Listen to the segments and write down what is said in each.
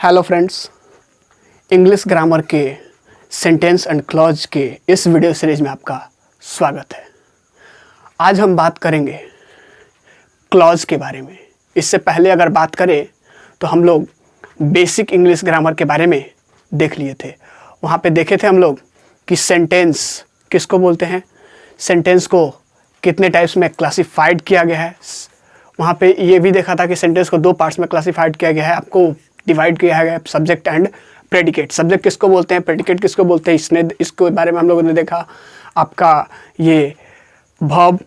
Hello friends, English grammar के sentence and clause के इस वीडियो सीरीज में आपका स्वागत है। आज हम बात करेंगे क्लॉज के बारे में। इससे पहले अगर बात करें तो हम लोग बेसिक इंग्लिश ग्रामर के बारे में देख लिए थे। वहाँ पे देखे थे हम लोग कि सेंटेंस किसको बोलते हैं, सेंटेंस को कितने टाइप्स में क्लासिफाइड किया गया है। वहाँ पे ये भी देखा था कि सेंटेंस को दो पार्ट्स में क्लासिफाइड किया गया है, आपको डिवाइड किया गया है सब्जेक्ट एंड प्रेडिकेट। सब्जेक्ट किसको बोलते हैं, प्रेडिकेट किसको बोलते हैं, इसके बारे में हम लोगों ने देखा। आपका ये verb,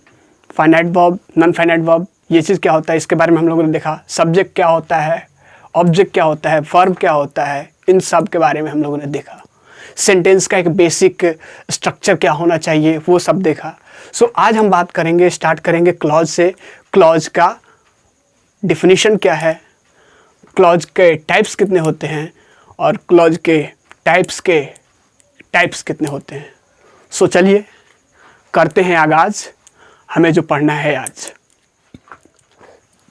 finite verb, non finite verb, ये चीज़ क्या होता है इसके बारे में हम लोगों ने देखा। सब्जेक्ट क्या होता है, ऑब्जेक्ट क्या होता है, वर्ब क्या होता है, इन सब के बारे में हम लोगों ने देखा। सेंटेंस का एक बेसिक स्ट्रक्चर क्या होना चाहिए वो सब देखा। सो आज हम बात करेंगे, स्टार्ट करेंगे क्लॉज से। क्लॉज का डिफिनीशन क्या है, क्लॉज के टाइप्स कितने होते हैं और क्लॉज के टाइप्स कितने होते हैं। सो चलिए करते हैं आगाज, हमें जो पढ़ना है आज।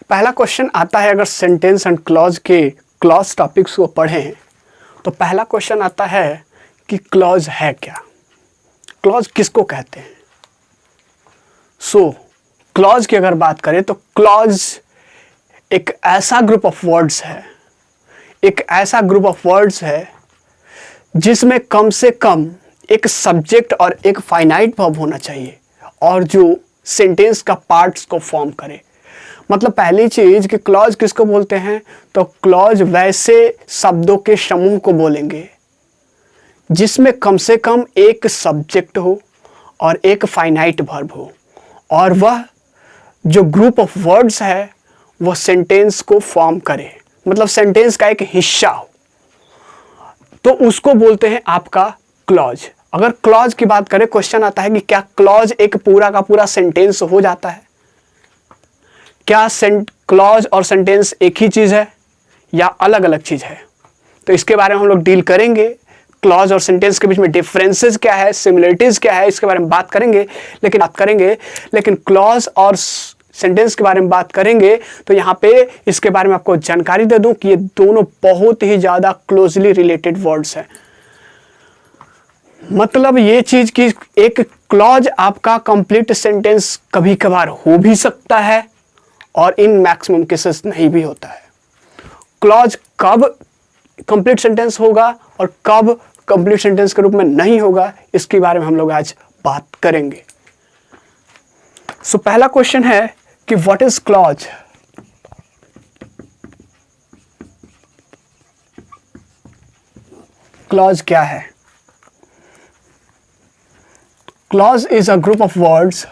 पहला क्वेश्चन आता है, अगर सेंटेंस एंड क्लॉज के क्लॉज टॉपिक्स को पढ़ें तो पहला क्वेश्चन आता है कि क्लॉज है क्या, क्लॉज किसको कहते हैं। सो क्लॉज की अगर बात करें तो क्लॉज एक ऐसा ग्रुप ऑफ वर्ड्स है जिसमें कम से कम एक सब्जेक्ट और एक फाइनाइट वर्ब होना चाहिए और जो सेंटेंस का पार्ट्स को फॉर्म करे। मतलब पहली चीज कि क्लॉज किसको बोलते हैं, तो क्लॉज वैसे शब्दों के समूह को बोलेंगे जिसमें कम से कम एक सब्जेक्ट हो और एक फाइनाइट वर्ब हो और वह जो ग्रुप ऑफ वर्ड्स है वह सेंटेंस को फॉर्म करे, मतलब सेंटेंस का एक हिस्सा हो, तो उसको बोलते हैं आपका क्लॉज। अगर क्लॉज की बात करें, क्वेश्चन आता है कि क्या क्लॉज एक पूरा का पूरा सेंटेंस हो जाता है, क्या क्लॉज और सेंटेंस एक ही चीज है या अलग अलग चीज है। तो इसके बारे में हम लोग डील करेंगे। क्लॉज और सेंटेंस के बीच में डिफरेंसेस क्या है, सिमिलरिटीज क्या है, इसके बारे में बात करेंगे। लेकिन क्लॉज और सेंटेंस के बारे में बात करेंगे तो यहाँ पे इसके बारे में आपको जानकारी दे दूं कि ये दोनों बहुत ही ज्यादा क्लोजली रिलेटेड वर्ड्स हैं। मतलब ये चीज कि एक क्लॉज आपका कंप्लीट सेंटेंस कभी कभार हो भी सकता है और इन मैक्सिमम केसेस नहीं भी होता है। क्लॉज कब कंप्लीट सेंटेंस होगा और कब कंप्लीट सेंटेंस के रूप में नहीं होगा, इसके बारे में हम लोग आज बात करेंगे। सो पहला क्वेश्चन है कि व्हाट इज क्लॉज। क्लॉज क्या है। Clause is a group of words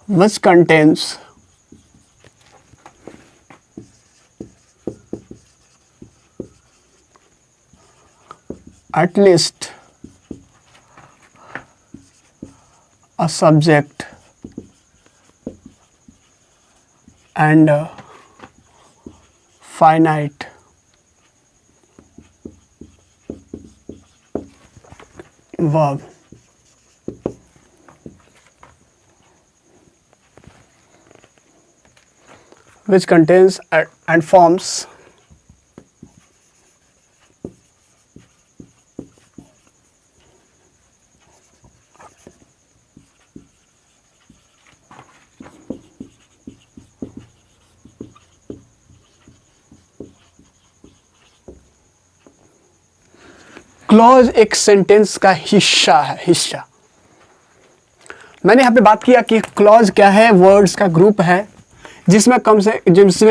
which contains at least a subject and a finite verb. Which contains and forms clause एक सेंटेंस का हिस्सा है। मैंने यहाँ पे बात किया कि क्लॉज क्या है, वर्ड्स का ग्रुप है जिसमें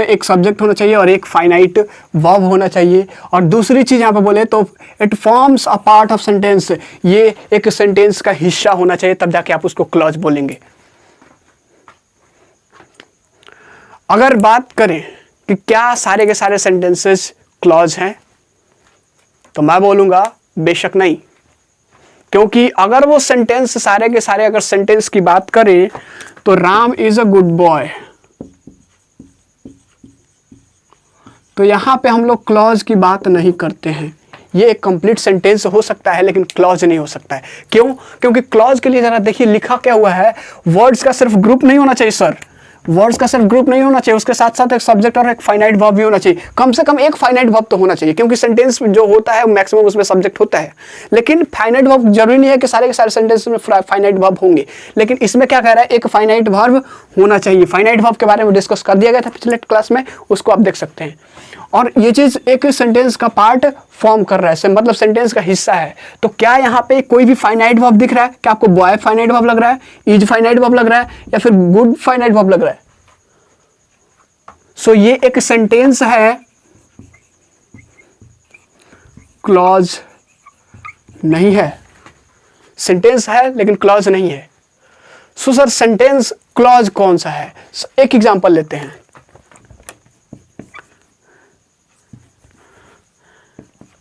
एक सब्जेक्ट होना चाहिए और एक फाइनाइट वर्ब होना चाहिए। और दूसरी चीज यहाँ पे बोले तो it forms a part of sentence, ये एक सेंटेंस का हिस्सा होना चाहिए, तब जाके आप उसको क्लॉज बोलेंगे। अगर बात करें कि क्या सारे के सारे सेंटेंसेस क्लॉज हैं, तो मैं बोलूंगा बेशक नहीं, क्योंकि अगर वो सेंटेंस सारे के सारे अगर सेंटेंस की बात करें तो Ram is a good boy, तो यहां पे हम लोग क्लॉज की बात नहीं करते हैं। ये एक कंप्लीट सेंटेंस हो सकता है लेकिन क्लॉज नहीं हो सकता है। क्यों? क्योंकि क्लॉज के लिए जरा देखिए लिखा क्या हुआ है, वर्ड्स का सिर्फ ग्रुप नहीं होना चाहिए सर, वर्ड्स का सिर्फ ग्रुप नहीं होना चाहिए, उसके साथ साथ एक सब्जेक्ट और एक फाइनाइट वर्ब भी होना चाहिए। कम से कम एक फाइनाइट वर्ब तो होना चाहिए, क्योंकि सेंटेंस जो होता है मैक्सिमम उसमें सब्जेक्ट होता है, लेकिन फाइनाइट वर्ब जरूरी नहीं है कि सारे के सारे सेंटेंस में फाइनाइट वर्ब होंगे। लेकिन इसमें क्या कह रहा है, एक फाइनाइट वर्ब होना चाहिए। फाइनाइट वर्ब के बारे में डिस्कस कर दिया गया था पिछले क्लास में, उसको आप देख सकते हैं। और ये चीज एक सेंटेंस का पार्ट फॉर्म कर रहा है, मतलब सेंटेंस का हिस्सा है। तो क्या यहाँ पे कोई भी फाइनाइट वर्ब दिख रहा है? क्या आपको बॉय फाइनाइट वर्ब लग रहा है, इज फाइनाइट वर्ब लग रहा है, या फिर गुड फाइनाइट वर्ब लग रहा है? सो ये एक सेंटेंस है, क्लॉज नहीं है। सेंटेंस है लेकिन क्लॉज नहीं है। सो सर सेंटेंस क्लॉज कौन सा है? एक एग्जांपल लेते हैं।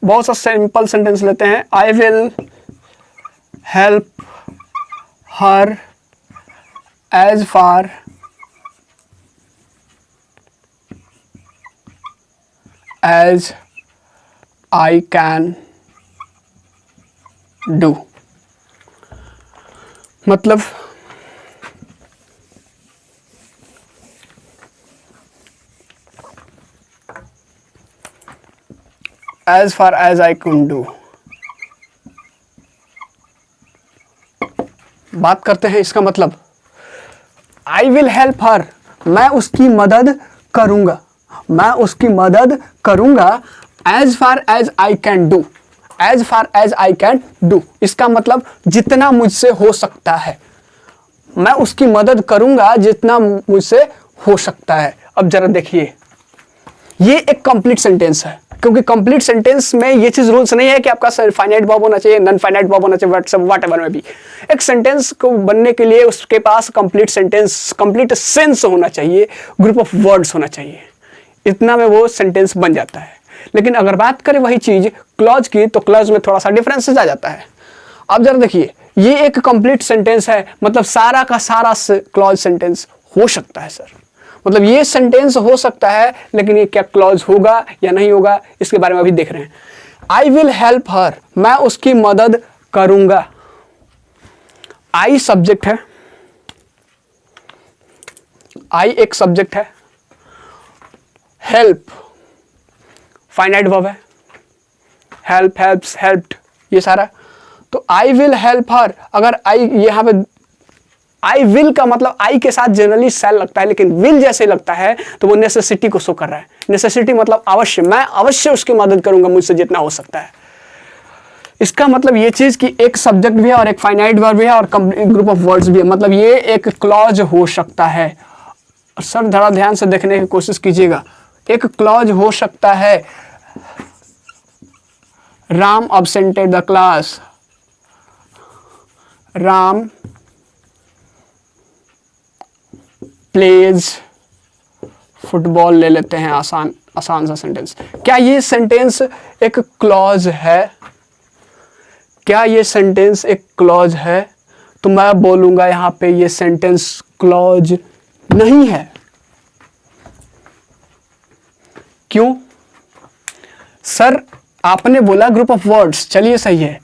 बहुत सा सिंपल सेंटेंस लेते हैं। I will help her as far as I can do। मतलब as far as I can do। बात करते हैं इसका मतलब। I will help her, मैं उसकी मदद करूंगा, मैं उसकी मदद करूंगा। As far as I can do, as far as I can do, इसका मतलब जितना मुझसे हो सकता है, मैं उसकी मदद करूंगा जितना मुझसे हो सकता है। अब जरा देखिए, ये एक कंप्लीट सेंटेंस है, क्योंकि कंप्लीट सेंटेंस में ये चीज रूल्स नहीं है कि आपका फाइनाइट वर्ब होना चाहिए, नॉन फाइनाइट वर्ब होना चाहिए, व्हाटएवर में भी। एक सेंटेंस को बनने के लिए उसके पास कंप्लीट सेंटेंस, कंप्लीट सेंस होना चाहिए, ग्रुप ऑफ वर्ड्स होना चाहिए, इतना में वो सेंटेंस बन जाता है। लेकिन अगर बात करें वही चीज क्लॉज की, तो क्लॉज में थोड़ा सा डिफरेंसेस आ जाता है। अब जरा देखिए, ये एक कंप्लीट सेंटेंस है, मतलब सारा का सारा क्लॉज सेंटेंस हो सकता है सर। मतलब ये सेंटेंस हो सकता है, लेकिन ये क्या क्लॉज होगा या नहीं होगा, इसके बारे में अभी देख रहे हैं। आई विल हेल्प हर, मैं उसकी मदद करूंगा। आई सब्जेक्ट है, आई एक सब्जेक्ट है, हेल्प फाइनाइट वर्ब है, हेल्प, हेल्प्स, हेल्प्ड, ये सारा। तो आई विल हेल्प हर, अगर आई यहां पे आई विल का मतलब आई के साथ जनरली सेल लगता है, लेकिन विल जैसे लगता है तो वो नेसेसिटी को शो कर रहा है। नेसेसिटी मतलब अवश्य, मैं अवश्य उसकी मदद करूंगा मुझसे जितना हो सकता है। इसका मतलब ये चीज कि एक सब्जेक्ट भी है और एक फाइनाइट वर्ब भी है और ग्रुप ऑफ वर्ड्स भी है, मतलब ये एक क्लॉज हो सकता है। सर थोड़ा ध्यान से देखने की कोशिश कीजिएगा। एक क्लॉज हो सकता है, Ram absented the class, Ram plays football ले लेते हैं, आसान आसान सा सेंटेंस। क्या ये सेंटेंस एक क्लॉज है? क्या ये सेंटेंस एक क्लॉज है? तो मैं बोलूंगा यहां पे ये सेंटेंस क्लॉज नहीं है। क्यों? सर आपने बोला ग्रुप ऑफ वर्ड्स, चलिए सही है,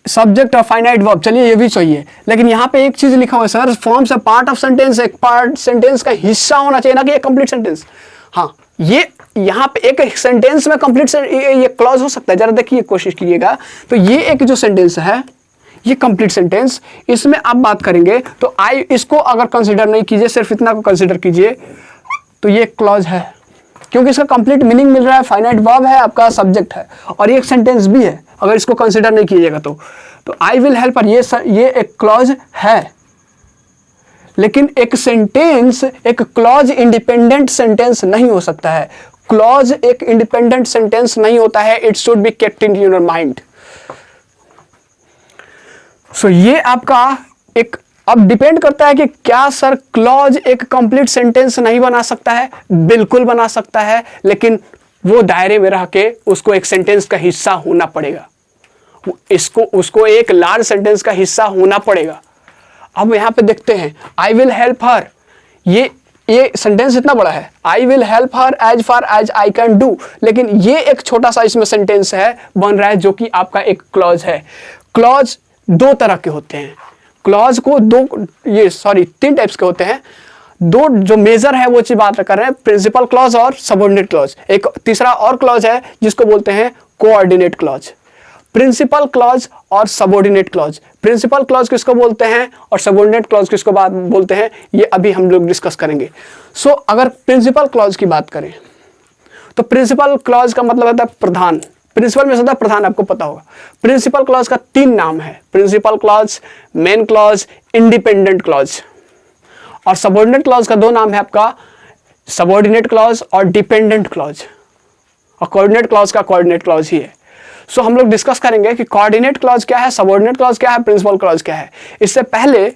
सब्जेक्ट और फाइनाइट वर्ब, चलिए ये भी चाहिए, लेकिन यहाँ पे एक चीज लिखा हुआ है sir, forms a part of sentence, एक पार्ट सेंटेंस का हिस्सा होना चाहिए, ना कि एक कंप्लीट सेंटेंस। हाँ, ये यहाँ पे एक सेंटेंस में कंप्लीट ये क्लॉज हो सकता है। जरा देखिए, कोशिश कीजिएगा। तो ये एक जो सेंटेंस है, ये कंप्लीट सेंटेंस, इसमें आप बात करेंगे तो आई, इसको अगर कंसिडर नहीं कीजिए, सिर्फ इतना को कंसिडर कीजिए, तो ये क्लॉज है, क्योंकि इसका कंप्लीट मीनिंग मिल रहा है, फाइनाइट वर्ब है, आपका सब्जेक्ट है, और ये एक सेंटेंस भी है। अगर इसको कंसिडर नहीं कीजिएगा तो आई विल हेल्प, ये एक क्लॉज है। लेकिन एक सेंटेंस एक क्लॉज इंडिपेंडेंट सेंटेंस नहीं हो सकता है। क्लॉज एक इंडिपेंडेंट सेंटेंस नहीं होता है। It should be kept in your mind. So ये आपका एक, अब डिपेंड करता है कि क्या सर क्लॉज एक कंप्लीट सेंटेंस नहीं बना सकता है? बिल्कुल बना सकता है, लेकिन वो दायरे में रह के उसको एक सेंटेंस का हिस्सा होना पड़ेगा, उसको एक लार्ज सेंटेंस का हिस्सा होना पड़ेगा। अब यहां पे देखते हैं, आई विल हेल्प हर, ये ये सेंटेंस इतना बड़ा है, I will help her as far as I can do, लेकिन ये एक छोटा सा इसमें सेंटेंस है बन रहा है जो कि आपका एक क्लॉज है। क्लॉज दो तरह के होते हैं, क्लॉज को तीन टाइप्स के होते हैं। दो जो मेजर है वो चीज बात कर रहे हैं, प्रिंसिपल क्लॉज और सबऑर्डिनेट क्लॉज। एक तीसरा और क्लॉज है जिसको बोलते हैं कोऑर्डिनेट क्लॉज। प्रिंसिपल क्लॉज और सबऑर्डिनेट क्लॉज, प्रिंसिपल क्लॉज किसको बोलते हैं और सबऑर्डिनेट क्लॉज किसको बोलते हैं, ये अभी हम लोग डिस्कस करेंगे। सो अगर प्रिंसिपल क्लॉज की बात करें तो प्रिंसिपल क्लॉज का मतलब होता है प्रधान। प्रिंसिपल में होता है प्रधान, आपको पता होगा। प्रिंसिपल क्लॉज का तीन नाम है, principal clause, main clause, independent clause. और सबऑर्डिनेट क्लॉज का दो नाम है आपका, सबऑर्डिनेट क्लॉज और डिपेंडेंट क्लॉज। और कोऑर्डिनेट क्लॉज का कोऑर्डिनेट क्लॉज ही है। सो हम लोग डिस्कस करेंगे कि कोऑर्डिनेट क्लॉज क्या है, सबऑर्डिनेट क्लॉज क्या है, प्रिंसिपल क्लॉज क्या है। इससे पहले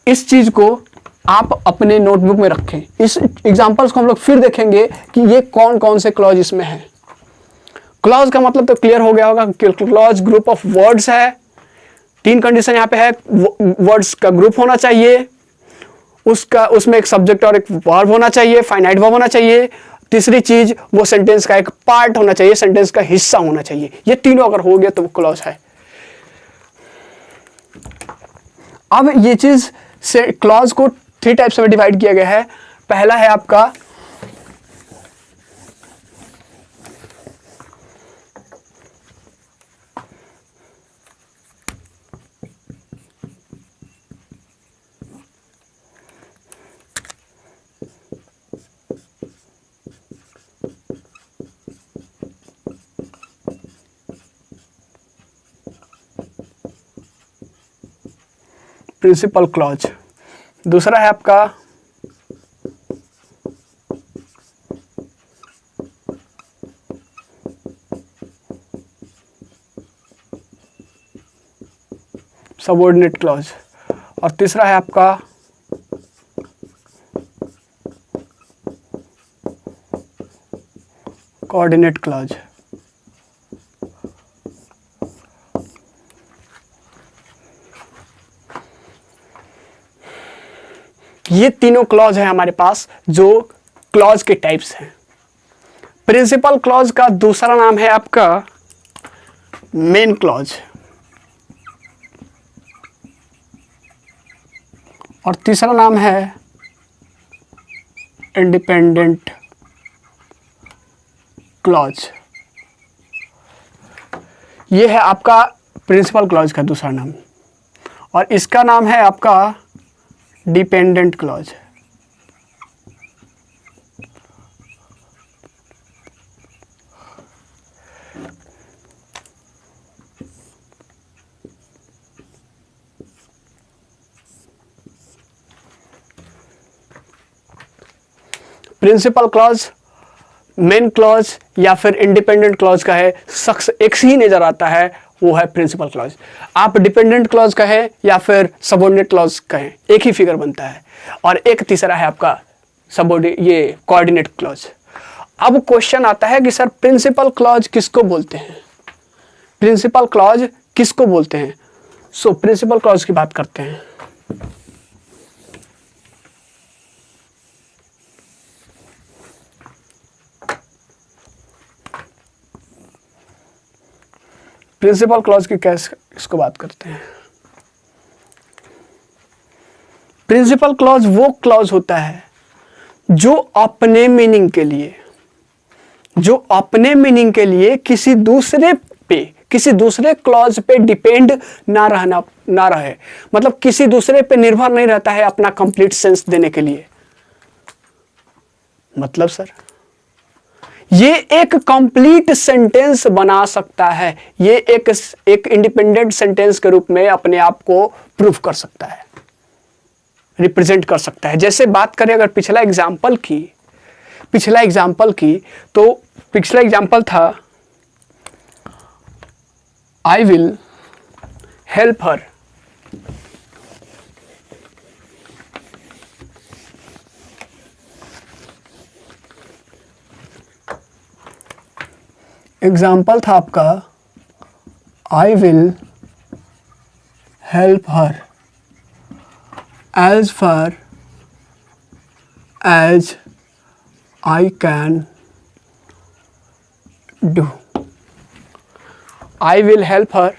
इस चीज को आप अपने नोटबुक में रखें। इस एग्जांपल्स को हम लोग फिर देखेंगे कि ये कौन कौन से क्लॉज इसमें है। क्लॉज का मतलब तो क्लियर हो गया होगा, क्लॉज ग्रुप ऑफ वर्ड्स है। तीन कंडीशन यहाँ पे है, वर्ड्स का ग्रुप होना चाहिए, उसमें एक सब्जेक्ट और एक वर्ब होना चाहिए, फाइनाइट वर्ब होना चाहिए। तीसरी चीज वो सेंटेंस का एक पार्ट होना चाहिए, सेंटेंस का हिस्सा होना चाहिए। ये तीनों अगर हो गया तो वो क्लॉज है। अब ये चीज से क्लॉज को थ्री टाइप्स में डिवाइड किया गया है। पहला है आपका प्रिंसिपल क्लॉज, दूसरा है आपका सबऑर्डिनेट क्लॉज और तीसरा है आपका कोऑर्डिनेट क्लॉज। ये तीनों क्लॉज है हमारे पास जो क्लॉज के टाइप्स हैं। प्रिंसिपल क्लॉज का दूसरा नाम है आपका मेन क्लॉज और तीसरा नाम है इंडिपेंडेंट क्लॉज। ये है आपका प्रिंसिपल क्लॉज का दूसरा नाम और इसका नाम है आपका dependent clause. Principal clause, main clause या फिर इंडिपेंडेंट क्लॉज का है, शख्स एक ही नजर आता है, वो है प्रिंसिपल क्लॉज। आप डिपेंडेंट क्लॉज कहें या फिर सबऑर्डिनेट क्लॉज कहें, एक ही फिगर बनता है। और एक तीसरा है आपका ये कोऑर्डिनेट क्लॉज। अब क्वेश्चन आता है कि सर प्रिंसिपल क्लॉज किसको बोलते हैं, प्रिंसिपल क्लॉज किसको बोलते हैं। सो प्रिंसिपल क्लॉज की बात करते हैं। प्रिंसिपल क्लॉज की कैसे इसको बात करते हैं। प्रिंसिपल क्लॉज वो क्लॉज होता है जो अपने मीनिंग के लिए किसी दूसरे क्लॉज पे डिपेंड ना रहे, मतलब किसी दूसरे पे निर्भर नहीं रहता है अपना कंप्लीट सेंस देने के लिए। मतलब सर ये एक कंप्लीट सेंटेंस बना सकता है, ये एक इंडिपेंडेंट सेंटेंस के रूप में अपने आप को प्रूव कर सकता है, रिप्रेजेंट कर सकता है। जैसे बात करें अगर पिछला एग्जाम्पल की तो पिछला एग्जाम्पल था I will help her. Example था आपका I will help her as far as I can do, I will help her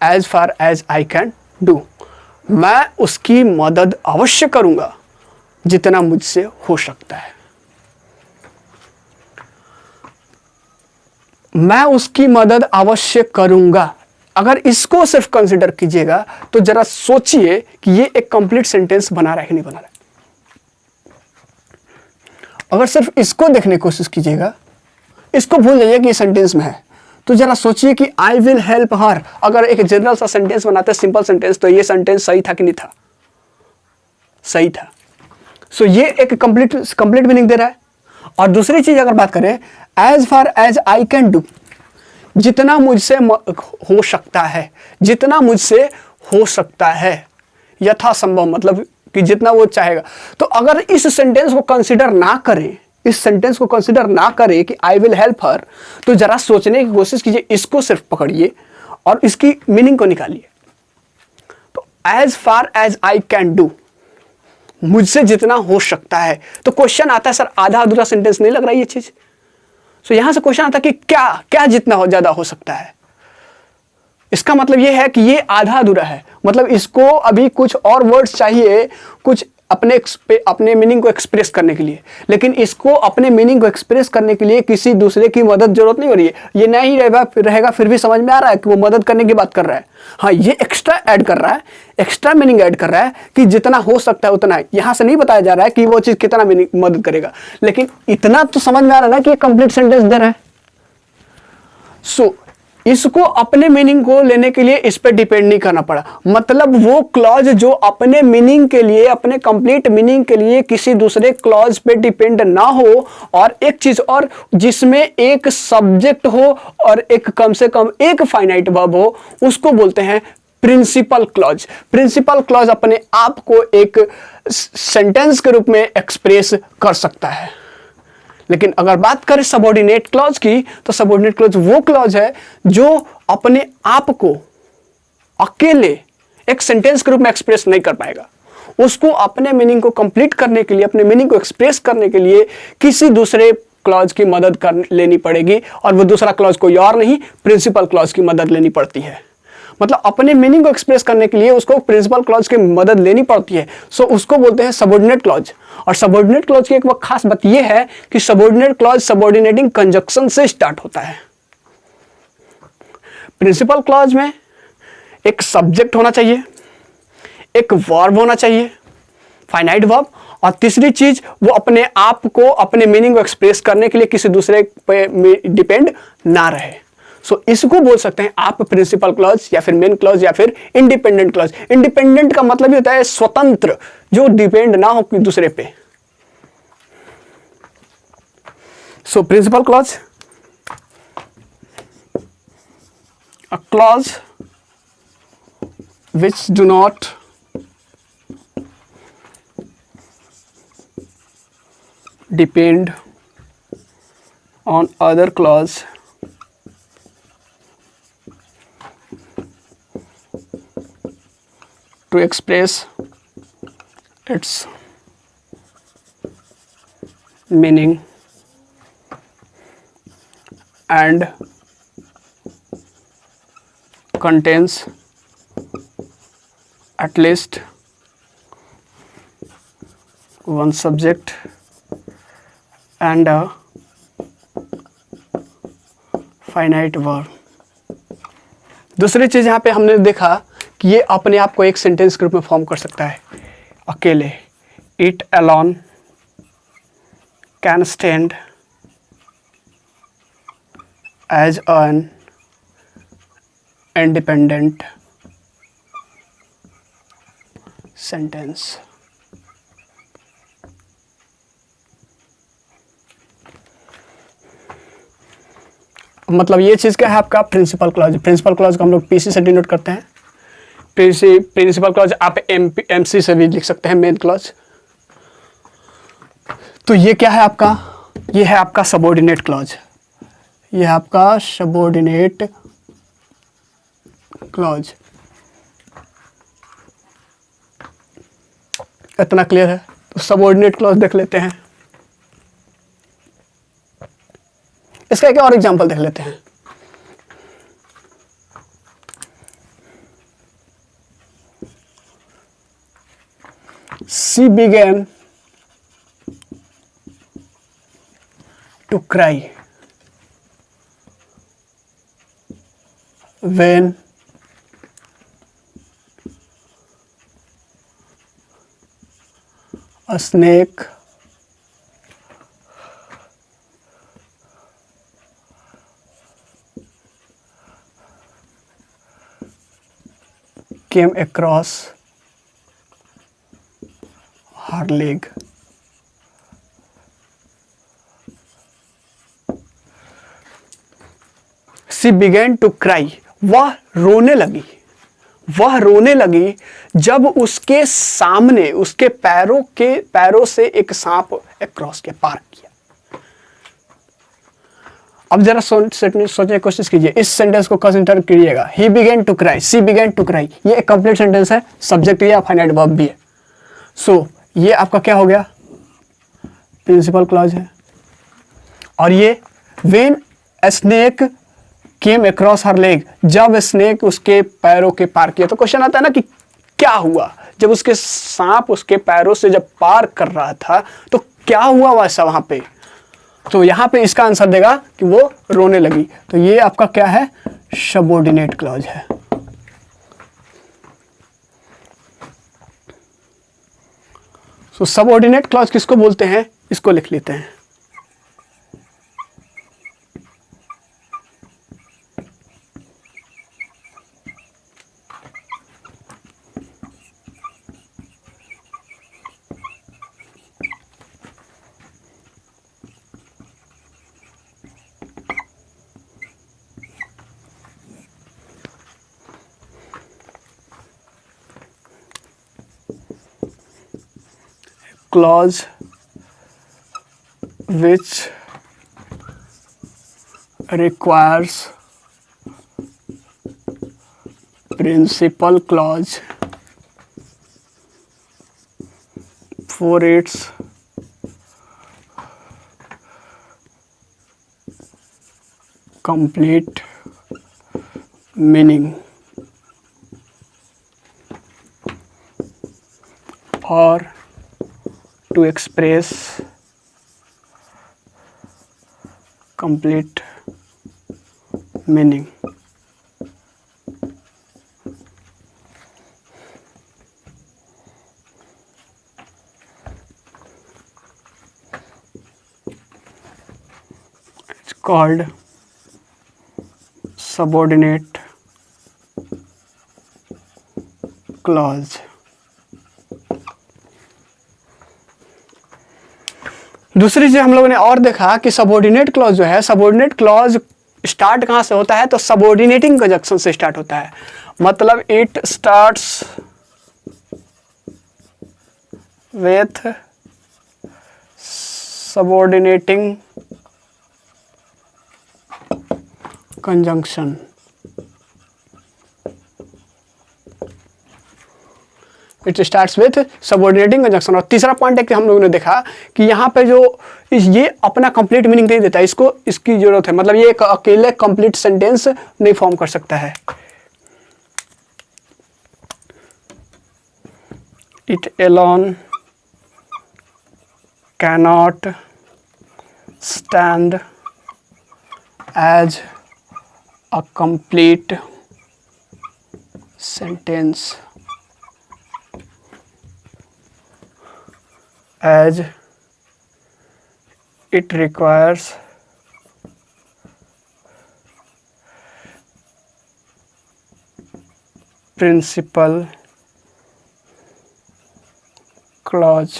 as far as I can do, मैं उसकी मदद अवश्य करूंगा जितना मुझसे हो सकता है। मैं उसकी मदद अवश्य करूंगा, अगर इसको सिर्फ कंसिडर कीजिएगा तो जरा सोचिए कि ये एक कंप्लीट सेंटेंस बना रहा है कि नहीं बना रहा है। अगर सिर्फ इसको देखने की कोशिश कीजिएगा, इसको भूल जाइए कि ये सेंटेंस में है, तो जरा सोचिए कि आई विल हेल्प हर अगर एक जनरल सा सेंटेंस बनाते हैं, सिंपल सेंटेंस, तो ये सेंटेंस सही था कि नहीं था? सही था। सो ये एक कंप्लीट मीनिंग दे रहा है। और दूसरी चीज अगर बात करें, as far as I can do, जितना मुझसे हो सकता है, जितना मुझसे हो सकता है, यथासंभव मतलब कि जितना वो चाहेगा। तो अगर इस सेंटेंस को कंसिडर ना करें, इस सेंटेंस को कंसिडर ना करें कि आई विल हेल्प हर, तो जरा सोचने की कोशिश कीजिए, इसको सिर्फ पकड़िए और इसकी मीनिंग को निकालिए। तो as far as I can do, मुझसे जितना हो सकता है। तो क्वेश्चन आता है, सर आधा अधूरा सेंटेंस नहीं लग रहा है ये चीज? सो यहां से क्वेश्चन आता है कि क्या क्या जितना ज्यादा हो सकता है। इसका मतलब ये है कि ये आधा अधूरा है, मतलब इसको अभी कुछ और वर्ड्स चाहिए, कुछ अपने मीनिंग को एक्सप्रेस करने के लिए। लेकिन इसको अपने मीनिंग को एक्सप्रेस करने के लिए किसी दूसरे की मदद जरूरत नहीं हो रही है। ये नहीं रहेगा फिर भी समझ में आ रहा है कि वो मदद करने की बात कर रहा है। हाँ, ये एक्स्ट्रा ऐड कर रहा है, एक्स्ट्रा मीनिंग ऐड कर रहा है कि जितना हो सकता है उतना है। यहां से नहीं बताया जा रहा है कि वो चीज कितना मदद करेगा, लेकिन इतना तो समझ में आ रहा है ना कि कंप्लीट सेंटेंस दे रहा है। सो इसको अपने मीनिंग को लेने के लिए इस पर डिपेंड नहीं करना पड़ा। मतलब वो क्लॉज जो अपने मीनिंग के लिए, अपने कंप्लीट मीनिंग के लिए किसी दूसरे क्लॉज पे डिपेंड ना हो, और एक चीज और, जिसमें एक सब्जेक्ट हो और एक कम से कम एक फाइनाइट वर्ब हो, उसको बोलते हैं प्रिंसिपल क्लॉज। प्रिंसिपल क्लॉज अपने आप को एक सेंटेंस के रूप में एक्सप्रेस कर सकता है। लेकिन अगर बात करें सबऑर्डिनेट क्लॉज की, तो सबऑर्डिनेट क्लॉज वो क्लॉज है जो अपने आप को अकेले एक सेंटेंस के रूप में एक्सप्रेस नहीं कर पाएगा। उसको अपने मीनिंग को कंप्लीट करने के लिए, अपने मीनिंग को एक्सप्रेस करने के लिए किसी दूसरे क्लॉज की मदद लेनी पड़ेगी, और वो दूसरा क्लॉज कोई और नहीं, प्रिंसिपल क्लॉज की मदद लेनी पड़ती है। मतलब अपने मीनिंग को एक्सप्रेस करने के लिए उसको प्रिंसिपल क्लॉज की मदद लेनी पड़ती है। सो उसको बोलते हैं सबऑर्डिनेट क्लॉज। और सबऑर्डिनेट क्लॉज की एक खास बात यह है कि सबऑर्डिनेट क्लॉज सबऑर्डिनेटिंग कंजक्शन से स्टार्ट होता है। प्रिंसिपल क्लॉज में एक सब्जेक्ट होना चाहिए, एक वर्ब होना चाहिए, फाइनाइट वर्ब, और तीसरी चीज वो अपने आप को, अपने मीनिंग को एक्सप्रेस करने के लिए किसी दूसरे पे डिपेंड ना रहे। सो इसको बोल सकते हैं आप प्रिंसिपल क्लॉज, या फिर मेन क्लॉज, या फिर इंडिपेंडेंट क्लॉज। इंडिपेंडेंट का मतलब ये होता है स्वतंत्र, जो डिपेंड ना हो दूसरे पे। So principal clause, a clause which do not depend on other clause to express its meaning and contains at least one subject and a finite verb। दूसरी चीज यहां पे हमने देखा कि ये अपने आप को एक सेंटेंस के रूप में फॉर्म कर सकता है अकेले। It alone can stand as an independent sentence. मतलब ये चीज क्या है आपका प्रिंसिपल क्लॉज। प्रिंसिपल क्लॉज को हम लोग पीसी से डिनोट करते हैं। प्रिंसिपल क्लॉज आप एमसी से भी लिख सकते हैं, मेन क्लॉज। तो ये क्या है आपका, ये है आपका सबऑर्डिनेट क्लॉज, ये है आपका सबऑर्डिनेट क्लॉज। इतना क्लियर है? तो सबऑर्डिनेट क्लॉज देख लेते हैं। इसका एक और एग्जांपल देख लेते हैं। She began to cry when a snake came across her leg. She began to cry. वह रोने लगी। वह रोने लगी जब उसके सामने उसके पैरों से एक सांप क्रॉस के पार किया। अब जरा सोचने की कोशिश कीजिए, इस सेंटेंस को कंसिडर करिएगा। He began to cry, she began to cry, ये एक कंप्लीट सेंटेंस है, सब्जेक्ट या फाइनाइट वर्ब भी है। सो ये आपका क्या हो गया, प्रिंसिपल क्लॉज है। और ये when a snake came across her leg, जब स्नेक उसके पैरों के पार किया। तो क्वेश्चन आता है ना कि क्या हुआ जब उसके सांप उसके पैरों से जब पार कर रहा था, तो क्या हुआ वैसा वहां पे। तो यहां पे इसका आंसर देगा कि वो रोने लगी। तो ये आपका क्या है, सबऑर्डिनेट क्लॉज है। सो सबऑर्डिनेट क्लॉज किसको बोलते हैं, इसको लिख लेते हैं। Clause which requires principal clause for its complete meaning or to express complete meaning। It's called subordinate clause। दूसरी चीज हम लोगों ने और देखा कि सबऑर्डिनेट क्लॉज जो है, सबऑर्डिनेट क्लॉज स्टार्ट कहां से होता है, तो सबऑर्डिनेटिंग कंजंक्शन से स्टार्ट होता है। मतलब it starts with subordinating conjunction. It starts with subordinating conjunction. और तीसरा पॉइंट है कि हम लोगों ने देखा कि यहाँ पे जो ये अपना कंप्लीट मीनिंग नहीं देता, इसकी जरूरत है। मतलब ये एक अकेले कंप्लीट सेंटेंस नहीं फॉर्म कर सकता है। It alone cannot stand as a complete sentence as it requires principal clause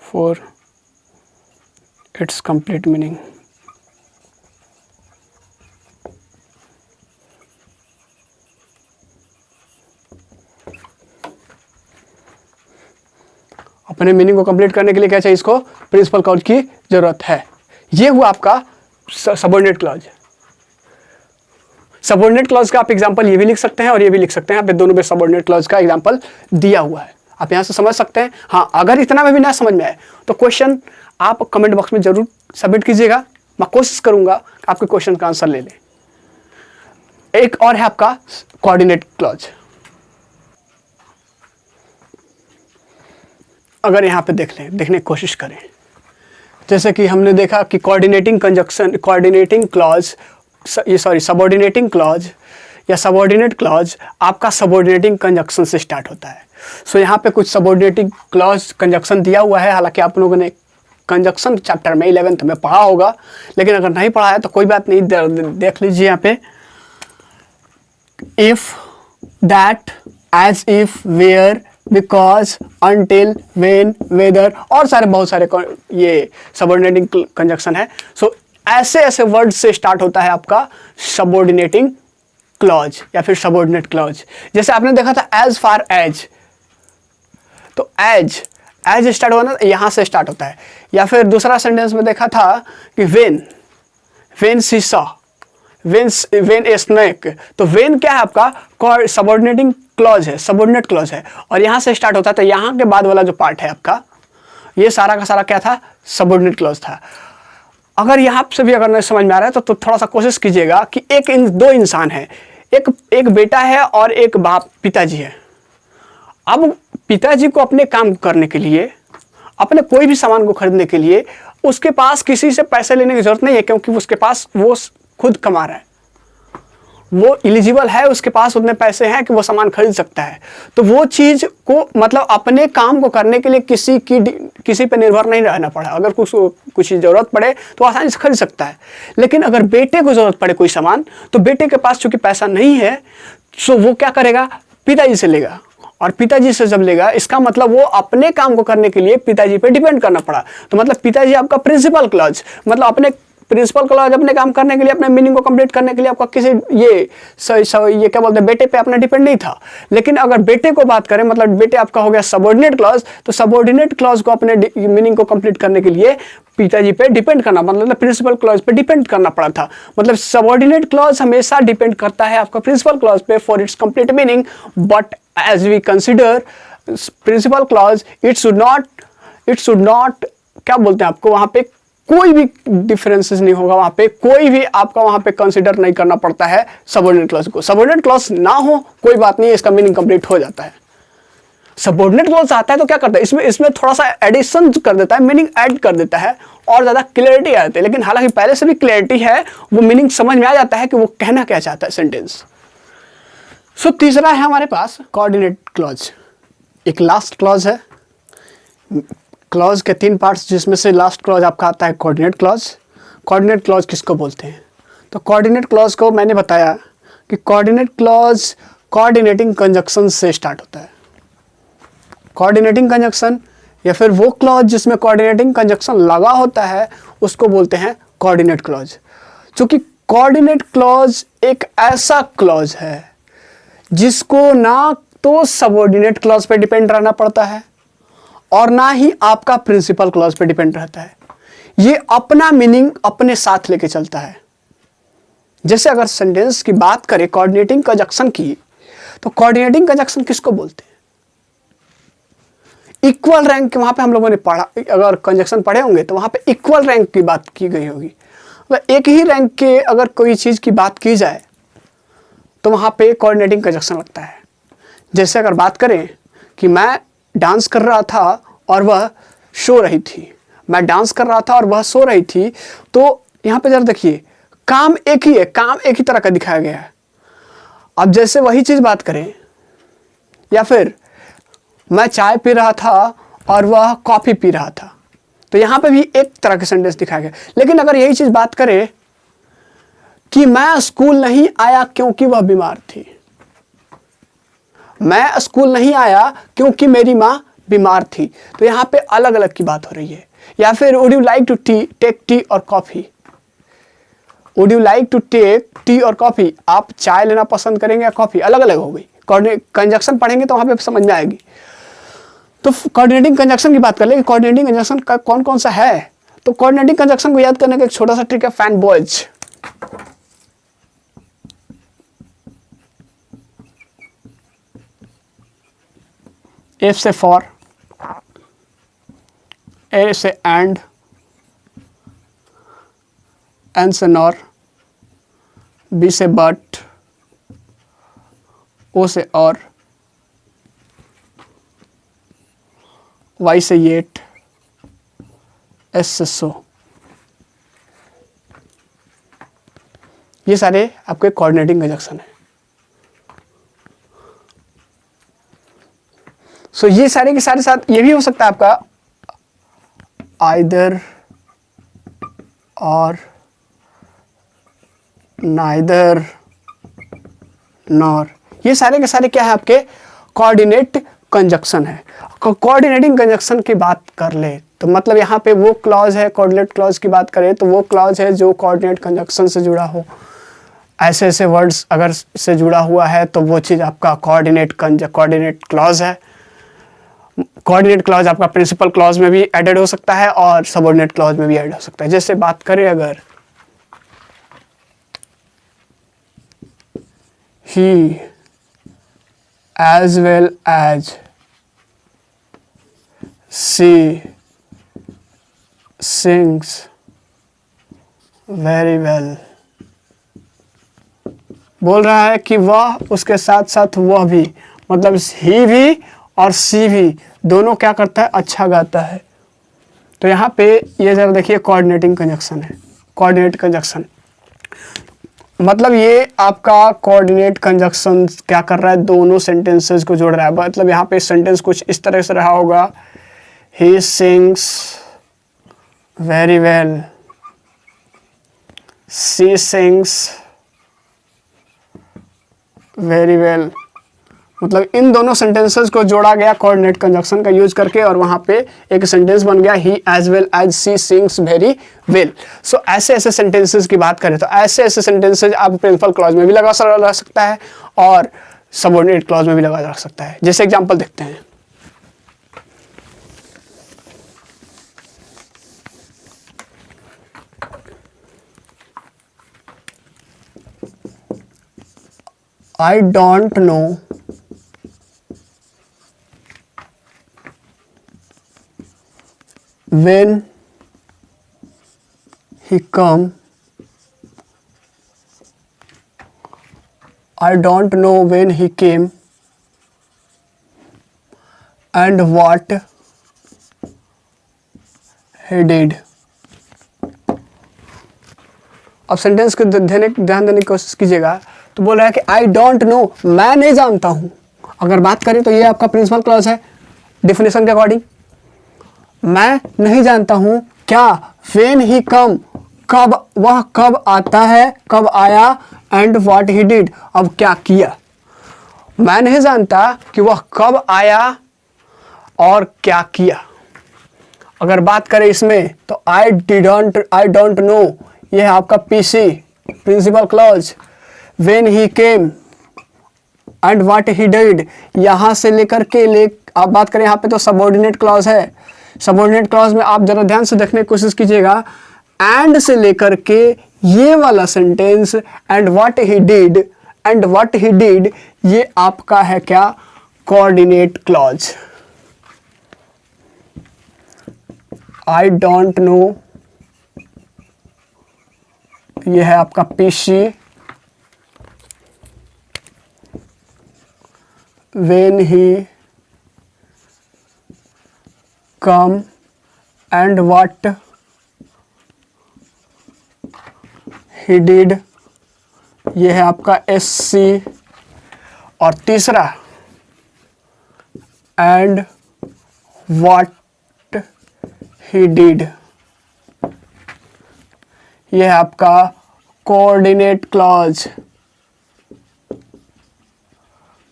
for its complete meaning। अपने मीनिंग को कंप्लीट करने के लिए क्या चाहिए, इसको प्रिंसिपल क्लॉज की जरूरत है। ये हुआ आपका सबऑर्डिनेट क्लॉज। सबऑर्डिनेट क्लॉज का आप एग्जांपल ये भी लिख सकते हैं और ये भी लिख सकते हैं। यहाँ पे दोनों पे सबऑर्डिनेट क्लॉज का एग्जांपल दिया हुआ है। आप यहाँ से समझ सकते हैं। हाँ, अगर इतना में भी ना समझ में आए तो क्वेश्चन आप कमेंट बॉक्स में जरूर सबमिट कीजिएगा, मैं कोशिश करूंगा आपके क्वेश्चन का आंसर ले लें। एक और है आपका कोऑर्डिनेट क्लॉज। अगर यहाँ पे देखने की कोशिश करें, जैसे कि हमने देखा कि कोऑर्डिनेटिंग क्लॉज सबऑर्डिनेटिंग क्लॉज या सबऑर्डिनेट क्लॉज आपका सबऑर्डिनेटिंग कंजक्शन से स्टार्ट होता है। सो यहाँ पे कुछ सबऑर्डिनेटिंग क्लॉज कंजक्शन दिया हुआ है, हालांकि आप लोगों ने कंजक्शन चैप्टर में 11th में पढ़ा होगा, लेकिन अगर नहीं पढ़ा है तो कोई बात नहीं, देख लीजिए यहाँ पे। If, that, as if, where, because, until, when, whether और बहुत सारे ये सबऑर्डिनेटिंग कंजक्शन है। सो ऐसे वर्ड से स्टार्ट होता है आपका सबऑर्डिनेटिंग क्लॉज या फिर सबऑर्डिनेट क्लॉज। जैसे आपने देखा था एज फार एज, तो एज स्टार्ट हुआ ना, यहां से स्टार्ट होता है। या फिर दूसरा सेंटेंस में देखा था कि when she saw, when a snake, तो वेन क्या है आपका सबऑर्डिनेटिंग क्लॉज है, सबऑर्डिनेट क्लॉज है, और यहां से स्टार्ट होता है। तो यहां के बाद वाला जो पार्ट है आपका, ये सारा का सारा क्या था, सबऑर्डिनेट क्लॉज था। अगर यहाँ से भी अगर नहीं समझ में आ रहा है तो थोड़ा सा कोशिश कीजिएगा कि दो इंसान है, एक बेटा है और एक बाप, पिताजी है। अब पिताजी को अपने काम करने के लिए, अपने कोई भी सामान को खरीदने के लिए उसके पास किसी से पैसे लेने की जरूरत नहीं है, क्योंकि उसके पास वो खुद कमा रहा है, वो एलिजिबल है, उसके पास उतने पैसे हैं कि वो सामान खरीद सकता है। तो वो चीज़ को मतलब अपने काम को करने के लिए किसी पे निर्भर नहीं रहना पड़ा। अगर कुछ ज़रूरत पड़े तो आसानी से खरीद सकता है। लेकिन अगर बेटे को ज़रूरत पड़े कोई सामान, तो बेटे के पास चूंकि पैसा नहीं है, सो वो क्या करेगा, पिताजी से लेगा। और पिताजी से जब लेगा, इसका मतलब वो अपने काम को करने के लिए पिताजी पे डिपेंड करना पड़ा। तो मतलब पिताजी आपका प्रिंसिपल क्लॉज, मतलब अपने प्रिंसिपल क्लॉज अपने काम करने के लिए, अपने मीनिंग को कंप्लीट करने के लिए आपका किसी ये क्या बोलते हैं, बेटे पे अपना डिपेंड नहीं था। लेकिन अगर बेटे को बात करें, मतलब बेटे आपका हो गया सबऑर्डिनेट क्लॉज, तो सबऑर्डिनेट क्लॉज को अपने मीनिंग को कंप्लीट करने के लिए पिताजी पे डिपेंड करना, मतलब प्रिंसिपल क्लॉज पे डिपेंड करना पड़ा था। मतलब सबऑर्डिनेट क्लॉज हमेशा डिपेंड करता है आपका प्रिंसिपल क्लॉज पे for its complete meaning. But as we consider principal clause, it should not क्या बोलते हैं, आपको वहां पे कोई भी डिफरेंसेस नहीं होगा, वहां पे कोई भी आपका वहां पे कंसीडर नहीं करना पड़ता है सबऑर्डिनेट क्लॉज को। सबऑर्डिनेट क्लॉज ना हो कोई बात नहीं, इसका मीनिंग कंप्लीट हो जाता है। सबऑर्डिनेट क्लॉज आता है तो क्या करता है, इसमें थोड़ा सा एडिशन कर देता है, मीनिंग ऐड कर देता है और ज्यादा क्लियरिटी आ जाती है। लेकिन हालांकि पहले से भी क्लियरिटी है, वो मीनिंग समझ में आ जाता है कि वो कहना क्या चाहता है सेंटेंस। सो तीसरा है हमारे पास कोऑर्डिनेट क्लॉज। एक लास्ट क्लॉज है, क्लॉज के 3 पार्ट्स, जिसमें से लास्ट क्लॉज आपका आता है कोऑर्डिनेट क्लॉज। कोऑर्डिनेट क्लॉज किसको बोलते हैं, तो कोऑर्डिनेट क्लॉज को मैंने बताया कि कोऑर्डिनेट क्लॉज कोऑर्डिनेटिंग कंजक्शन से स्टार्ट होता है। कोऑर्डिनेटिंग कंजक्शन या फिर वो क्लॉज जिसमें कोऑर्डिनेटिंग कंजक्शन लगा होता है, उसको बोलते हैं कोऑर्डिनेट क्लॉज। क्योंकि कोऑर्डिनेट क्लॉज एक ऐसा क्लॉज है जिसको ना तो सबऑर्डिनेट क्लॉज पे डिपेंड रहना पड़ता है और ना ही आपका प्रिंसिपल क्लॉज पे डिपेंड रहता है। ये अपना मीनिंग अपने साथ लेके चलता है। जैसे अगर सेंटेंस की बात करें कोऑर्डिनेटिंग कंजक्शन की, तो कोऑर्डिनेटिंग कंजक्शन किसको बोलते हैं, इक्वल रैंक के, वहां पे हम लोगों ने पढ़ा, अगर कंजक्शन पढ़े होंगे तो वहां पे इक्वल रैंक की बात की गई होगी। मतलब एक ही रैंक के अगर कोई चीज की बात की जाए तो वहां पे कोऑर्डिनेटिंग कंजक्शन लगता है। जैसे अगर बात करें कि मैं डांस कर रहा था और वह सो रही थी, मैं डांस कर रहा था और वह सो रही थी, तो यहां पे जरा देखिए, काम एक ही है, काम एक ही तरह का दिखाया गया है। अब जैसे वही चीज बात करें, या फिर मैं चाय पी रहा था और वह कॉफी पी रहा था, तो यहां पे भी एक तरह का सेंटेंस दिखाया गया। लेकिन अगर यही चीज बात करें कि मैं स्कूल नहीं आया क्योंकि वह बीमार थी, मैं स्कूल नहीं आया क्योंकि मेरी माँ बीमार थी, तो यहाँ पे अलग अलग की बात हो रही है। या फिर would you like to take tea और coffee, would you like to take tea और कॉफी, आप चाय लेना पसंद करेंगे या कॉफी, अलग अलग हो गई। कंजक्शन पढ़ेंगे तो वहां पे समझ में आएगी। तो कोऑर्डिनेटिंग कंजक्शन की बात कर ले, कोऑर्डिनेटिंग कंजक्शन का कौन कौन सा है, तो कोऑर्डिनेटिंग कंजक्शन को याद करने का एक छोटा सा ट्रिक है, फैन बॉयज। F से for, A से and, N से nor, B से but, O से or, Y से yet, S से so। ये सारे आपके कोऑर्डिनेटिंग कंजक्शन है। सो ये सारे के सारे साथ ये भी हो सकता है आपका आइदर और, नाइदर, नॉर। ये सारे के सारे क्या है आपके कोऑर्डिनेट कंजक्शन है। कोऑर्डिनेटिंग कंजक्शन की बात कर ले तो मतलब यहाँ पे वो क्लॉज है, कोऑर्डिनेट क्लॉज की बात करें तो वो क्लॉज है जो कोऑर्डिनेट कंजक्शन से जुड़ा हो। ऐसे ऐसे वर्ड्स अगर से जुड़ा हुआ है तो वो चीज़ आपका कोऑर्डिनेट क्लॉज है। कोऑर्डिनेट क्लॉज आपका प्रिंसिपल क्लॉज में भी एडेड हो सकता है और सबऑर्डिनेट क्लॉज में भी ऐड हो सकता है। जैसे बात करें अगर he as well as she sings very well, बोल रहा है कि वह उसके साथ साथ वह भी, मतलब ही भी और सी भी दोनों क्या करता है, अच्छा गाता है। तो यहाँ पे ये जरा देखिए कोऑर्डिनेटिंग कंजक्शन है। कोऑर्डिनेट कंजक्शन मतलब ये आपका कोऑर्डिनेट कंजक्शन क्या कर रहा है, दोनों सेंटेंसेस को जोड़ रहा है। मतलब यहाँ पे सेंटेंस कुछ इस तरह से रहा होगा, he sings very well, she sings very well. मतलब इन दोनों सेंटेंसेस को जोड़ा गया कोऑर्डिनेट कंजक्शन का यूज करके और वहाँ पे एक सेंटेंस बन गया, ही एज वेल एज सी सिंग्स वेरी वेल। सो ऐसे ऐसे सेंटेंसेस की बात करें तो ऐसे ऐसे सेंटेंसेस आप प्रिंसिपल क्लॉज में भी लगा सकता है और सबऑर्डिनेट क्लॉज में भी लगा सकता है। जैसे एग्जांपल देखते हैं, I don't know when he come, I don't know when he came and what he did। अब सेंटेंस को ध्यान देने की कोशिश कीजिएगा। तो बोल रहा है कि आई डोंट नो, मैं नहीं जानता हूं। अगर बात करें तो ये आपका प्रिंसिपल क्लॉज है डेफिनेशन के अकॉर्डिंग। मैं नहीं जानता हूं क्या, व्हेन ही कम, कब वह कब आता है, कब आया, एंड व्हाट ही डिड, अब क्या किया। मैं नहीं जानता कि वह कब आया और क्या किया। अगर बात करें इसमें तो आई डोंट नो, यह है आपका PC principal clause. When he came and what he did, यहां से लेकर के आप बात करें यहाँ पे तो सबऑर्डिनेट क्लॉज है। सबऑर्डिनेट क्लॉज में आप जरा ध्यान से देखने की कोशिश कीजिएगा, एंड से लेकर के ये वाला sentence and what he did ये आपका है क्या, coordinate clause. I don't know ये है आपका PC. When he come and what he did, ये है आपका SC। और तीसरा and what he did, ये है आपका कोऑर्डिनेट क्लॉज।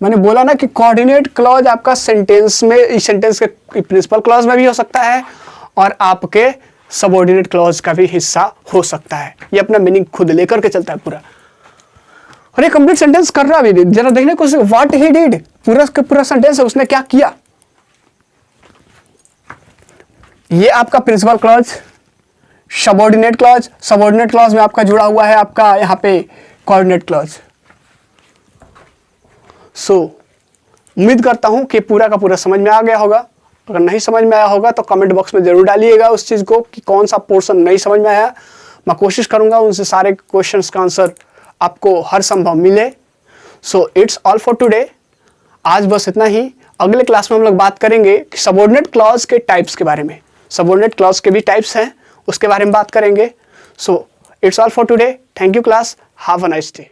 मैंने बोला ना कि कोऑर्डिनेट क्लॉज आपका सेंटेंस में, इस सेंटेंस के प्रिंसिपल क्लॉज में भी हो सकता है और आपके सबऑर्डिनेट क्लॉज का भी हिस्सा हो सकता है। ये अपना मीनिंग खुद लेकर के चलता है पूरा। और ये कंप्लीट सेंटेंस कर रहा भी, जरा देखने को व्हाट ही डिड पूरा का पूरा सेंटेंस है, उसने क्या किया। ये आपका प्रिंसिपल क्लॉज, सबऑर्डिनेट क्लॉज में आपका जुड़ा हुआ है आपका यहाँ पे कोऑर्डिनेट क्लॉज। सो उम्मीद करता हूँ कि पूरा का पूरा समझ में आ गया होगा। अगर नहीं समझ में आया होगा तो कमेंट बॉक्स में जरूर डालिएगा उस चीज़ को कि कौन सा पोर्शन नहीं समझ में आया। मैं कोशिश करूँगा उनसे सारे क्वेश्चंस का आंसर आपको हर संभव मिले। So it's all for today. आज बस इतना ही। अगले क्लास में हम लोग बात करेंगे कि सबऑर्डिनेट क्लॉज के टाइप्स के बारे में। सबऑर्डिनेट क्लॉज के भी टाइप्स हैं, उसके बारे में बात करेंगे। So it's all for today. Thank you class. Have a nice day.